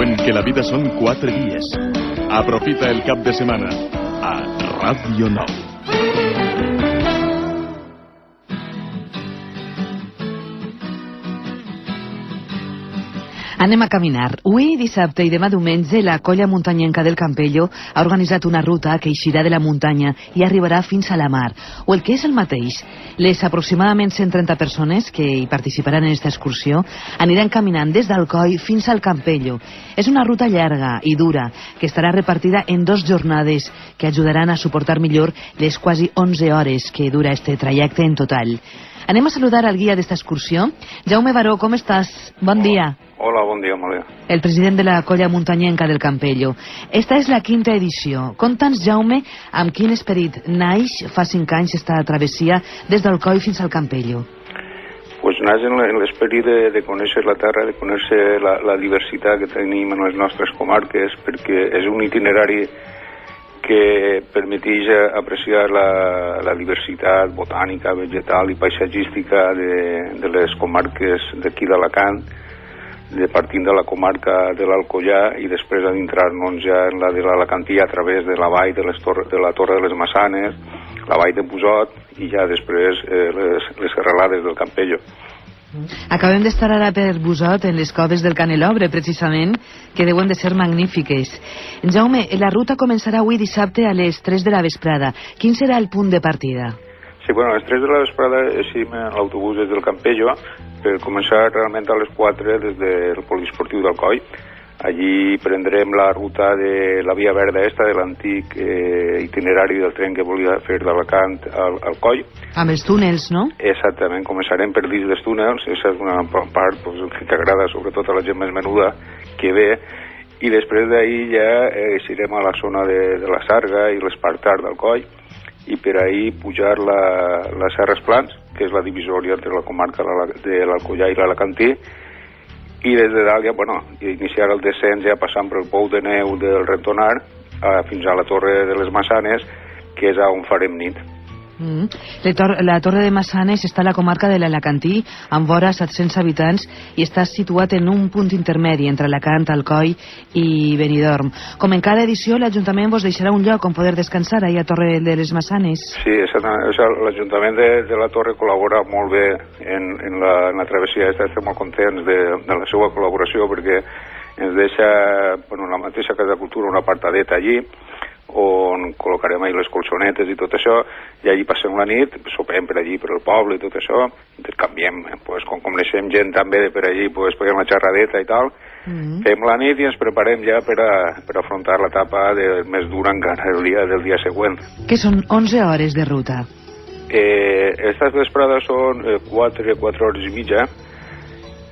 diuen que la vida són 4 dies. Aprofita el cap de setmana a Ràdio 9. Anem a caminar. Avui, dissabte i demà diumenge, la colla muntanyenca del Campello ha organitzat una ruta que eixirà de la muntanya i arribarà fins a la mar. O el que és el mateix, les aproximadament 130 persones que hi participaran en aquesta excursió aniran caminant des d'Alcoi fins al Campello. És una ruta llarga i dura que estarà repartida en 2 jornades que ajudaran a suportar millor les quasi 11 hores que dura este trajecte en total. Anem a saludar al guia d'esta excursió. Jaume Baró, com estàs? Bon dia. Hola, bon dia, Maria. El president de la colla muntanyenca del Campello. Esta és la 5ª edició. Conta'ns, Jaume, amb quin esperit naix fa 5 anys esta travessia des d'Alcoi fins al Campello. Pues naix en l'esperit de conèixer la terra, de conèixer la diversitat que tenim en les nostres comarques, perquè és un itinerari que permeteix apreciar la diversitat botànica, vegetal i paisatgística de les comarques d'aquí d'Alacant, partint de la comarca de l'Alcoià i després adentrar-nos ja en la de l'Alacantí a través de la vall de la Torre de les Massanes, la vall de Busot i ja després les serralades del Campello. Acabem d'estar ara per Busot, en les coves del Canelobre, precisament, que deuen de ser magnífiques. Jaume, la ruta començarà avui dissabte a les 3 de la vesprada. Quin serà el punt de partida? Sí, bueno, a les 3 de la vesprada eixim en l'autobús des del Campello per començar realment a les 4 des del poliesportiu d'Alcoi. Allí prendrem la ruta de la via verda esta, de l'antic itinerari del tren que volia fer d'Alacant al Alcoi. Amb els túnels, no? Exactament, començarem per dins dels túnels, aquesta és una part que agrada sobretot a la gent més menuda que ve, i després d'ahir ja eixirem a la zona de la Sarga i l'Espartar d'Alcoi, i per ahir pujar la Serres Plans, que és la divisòria entre la comarca de l'Alcoià i l'Alacantí, i des de dalt ja, iniciar el descens ja passant pel pou de neu del Rentonar fins a la Torre de les Massanes, que és on farem nit. La Torre de Massanes està a la comarca de l'Alacantí, amb vora 700 habitants, i està situat en un punt intermedi entre Alacant, Alcoi i Benidorm. Com en cada edició, l'Ajuntament vos deixarà un lloc on poder descansar ahir a Torre de les Massanes. Sí, l'Ajuntament de la Torre col·labora molt bé en la travessia. Estem molt contents de la seva col·laboració perquè ens deixa la mateixa Casa de Cultura una apartadeta allí, on col·locarem ahir les colxonetes i tot això, i allí passem la nit, sopem per allí, per el poble i tot això, intercanviem, com coneixem gent també per allí, paguem la xerradeta i tal, fem la nit i ens preparem ja per afrontar l'etapa més dura encara del dia següent. Que són 11 hores de ruta? Estas vesprades són 4 hores i mitja,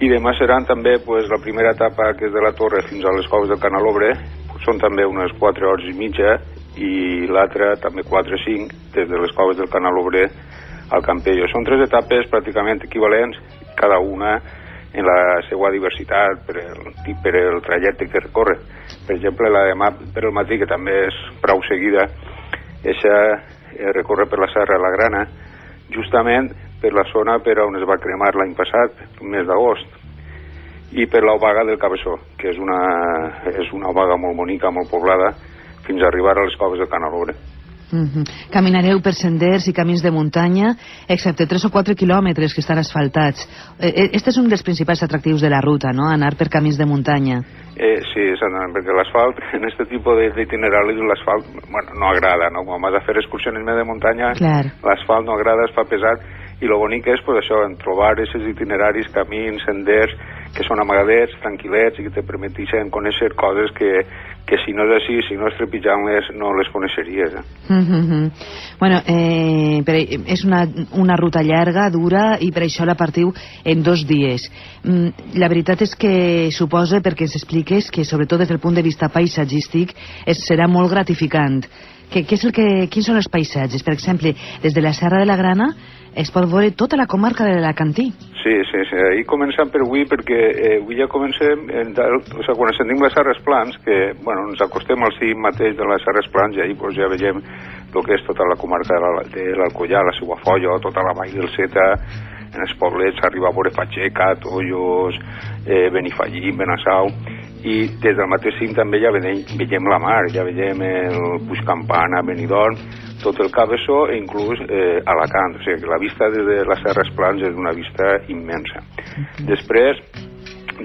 i demà seran també la primera etapa, que és de la Torre fins a les coves del Canelobre, són també unes 4 hores i mitja, i l'altra també 4 o 5 des de les coves del Canelobre al Campello. Són 3 etapes pràcticament equivalents, cada una en la seva diversitat per el trajecte que recorre. Per exemple, la demà per el matí, que també és prou seguida, recorre per la Serra de la Grana, justament per la zona per on es va cremar l'any passat, el mes d'agost, i per l'Obaga del Cabeçó, que és una obaga molt bonica, molt poblada, fins a arribar a les coves del Canelobre. Caminareu per senders i camins de muntanya, excepte 3 o 4 quilòmetres que estan asfaltats. Este és un dels principals atractius de la ruta, no?, anar per camins de muntanya. Sí, exactament, perquè l'asfalt, en aquest tipus d'itineraris, l'asfalt no agrada, no? Quan vas a fer excursionisme de muntanya, l'asfalt no agrada, es fa pesat, i el bonic és això, en trobar aquests itineraris, camins, senders, que són amagadets, tranquil·lets, i que te permeteixen conèixer coses que si no és així, si no és trepitjant-les, no les coneixeries. És una ruta llarga, dura, i per això la partiu en 2 dies. La veritat és que suposa, perquè ens expliques, que sobretot des del punt de vista paisatgístic serà molt gratificant. Quins són els paisatges? Per exemple, des de la Serra de la Grana es pot veure tota la comarca de l'Alacantí. Sí, ahir començam per avui, perquè avui ja comencem, quan ascendim les Serres Plans, que ens acostem al cim mateix de les Serres Plans, i ahir ja veiem el que és tota la comarca de l'Alcoià, la seva Folla, tota la vall del Seta, en els poblets, arriba a veure Fatxeca, Tollos, Benifallim, Benassau, i des del mateix cim també ja veiem la mar, ja veiem el Puig Campana, Benidorm, tot el Cabeçó i inclús Alacant. O sigui que la vista des de les Serres Plans és una vista immensa. Després,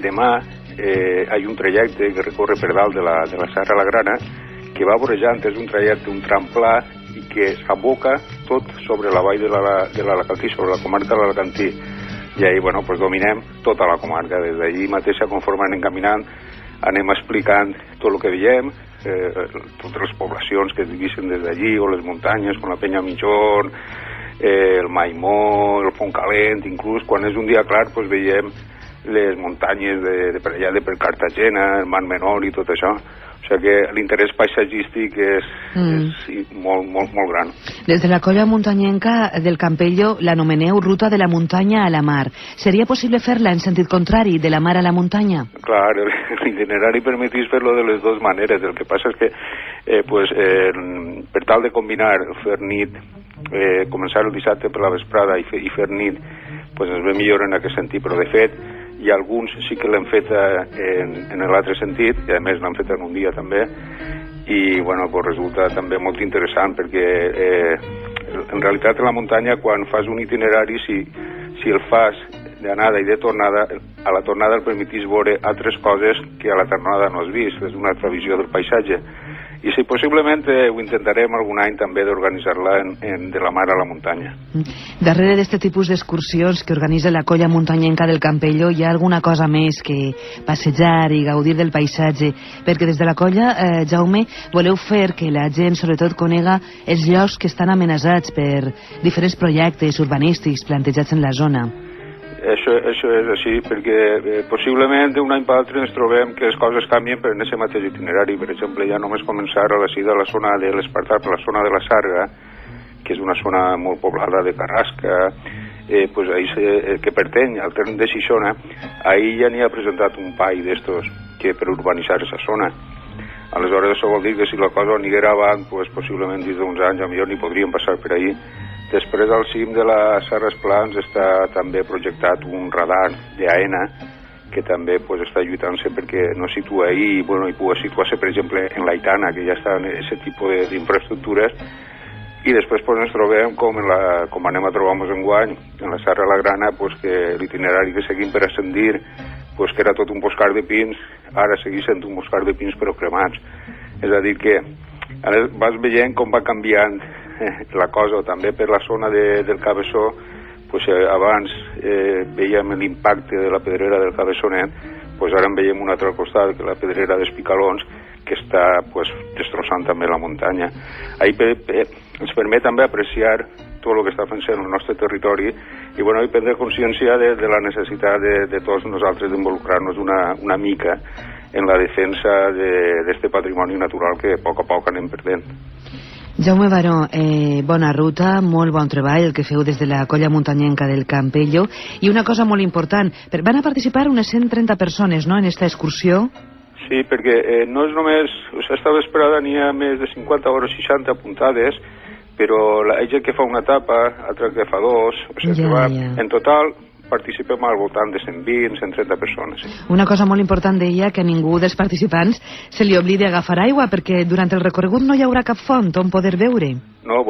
demà, hi ha un trajecte que recorre per dalt de la Serra la Grana, que va vorejant, és un trajecte, un tram pla, i que s'aboca tot sobre la vall de l'Alacantí, sobre la comarca de l'Alacantí. I ahir, bueno, pues dominem tota la comarca. Des d'allí mateixa, conforme anem caminant, anem explicant tot el que veiem, totes les poblacions que es divideixen des d'allí, o les muntanyes, com la Penya Mitjorn, el Maimó, el Fontcalent, inclús quan és un dia clar, pues veiem les muntanyes de per allà, de per Cartagena, el Mar Menor i tot això. O sigui que l'interès paisatgístic és molt, molt, molt gran. Des de la colla muntanyenca del Campello l'anomeneu ruta de la muntanya a la mar. Seria possible fer-la en sentit contrari, de la mar a la muntanya? Clar, l'itinerari permetís fer-lo de les dues maneres. El que passa és que per tal de combinar fer nit, començar el dissabte per la vesprada i fer nit, pues ens ve millor en aquest sentit, però de fet i alguns sí que l'hem fet en l'altre sentit, i a més l'han fet en un dia també, i bueno, pues resulta també molt interessant perquè en realitat a la muntanya quan fas un itinerari, si el fas d'anada i de tornada, a la tornada el permetís veure altres coses que a la tornada no has vist, és una altra visió del paisatge. I si possiblement ho intentarem algun any també d'organitzar-la de la mar a la muntanya. Darrere d'aquest tipus d'excursions que organitza la colla muntanyenca del Campello hi ha alguna cosa més que passejar i gaudir del paisatge, perquè des de la colla, Jaume, voleu fer que la gent sobretot conega els llocs que estan amenaçats per diferents projectes urbanístics plantejats en la zona. Això és així, perquè possiblement d'un any per l'altre ens trobem que les coses canvien per en aquest mateix itinerari. Per exemple, ja només començar a la sida a la zona de l'Espartà, per la zona de la Sarga, que és una zona molt poblada de carrasca, pues ahí que pertany al terme de Xixona, ahí ja n'hi ha presentat un PAI d'estos que per urbanitzar aquesta zona. Aleshores, això vol dir que si la cosa aniguera avant, pues possiblement dins d'uns anys, millor ni podríem passar per ahí. Després, al cim de les Serres Plans està també projectat un radar d'AENA que també pues, està lluitant-se perquè no situa ahí i pugui situar-se, per exemple, en l'Aitana, que ja està en aquest tipus d'infraestructures. I després pues, ens trobem com anem a trobar-nos enguany, en la Serra la Grana, pues, que l'itinerari que seguim per ascendir, pues, que era tot un boscar de pins, ara segueix sent un boscar de pins però cremats. És a dir que ara vas veient com va canviant la cosa, també per la zona del Cabeçó, pues, abans veiem l'impacte de la pedrera del Cabeçonet, pues ara en veiem un altre costat, que la pedrera dels Picalons, que està pues, destrossant també la muntanya. Ahí ens permet també apreciar tot el que està fent en el nostre territori i i prendre consciència de la necessitat de tots nosaltres d'involucrar-nos una mica en la defensa d'aquest patrimoni natural que a poc anem perdent. Jaume Baró, bona ruta, molt bon treball el que feu des de la colla muntanyenca del Campello, i una cosa molt important, van a participar unes 130 persones, no?, en esta excursió? Sí, perquè no és només, esta vesprada n'hi ha més de 50 o 60 apuntades, però hi ha gent que fa una etapa, altra que fa dos, o sigui que va, en total participem al voltant de 120, 130 persones. Sí. Una cosa molt important deia que a ningú dels participants se li oblidi agafar aigua, perquè durant el recorregut no hi haurà cap font on poder beure. No,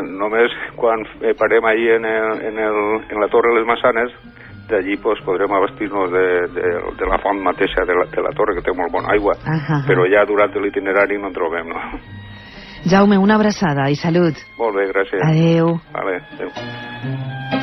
només quan parem ahir en la Torre de les Massanes, d'allí pues, podrem abastir-nos de la font mateixa de la torre, que té molt bona aigua, però ja durant l'itinerari no en trobem, no? Jaume, una abraçada i salut. Molt bé, gràcies. Adeu. Vale, adeu.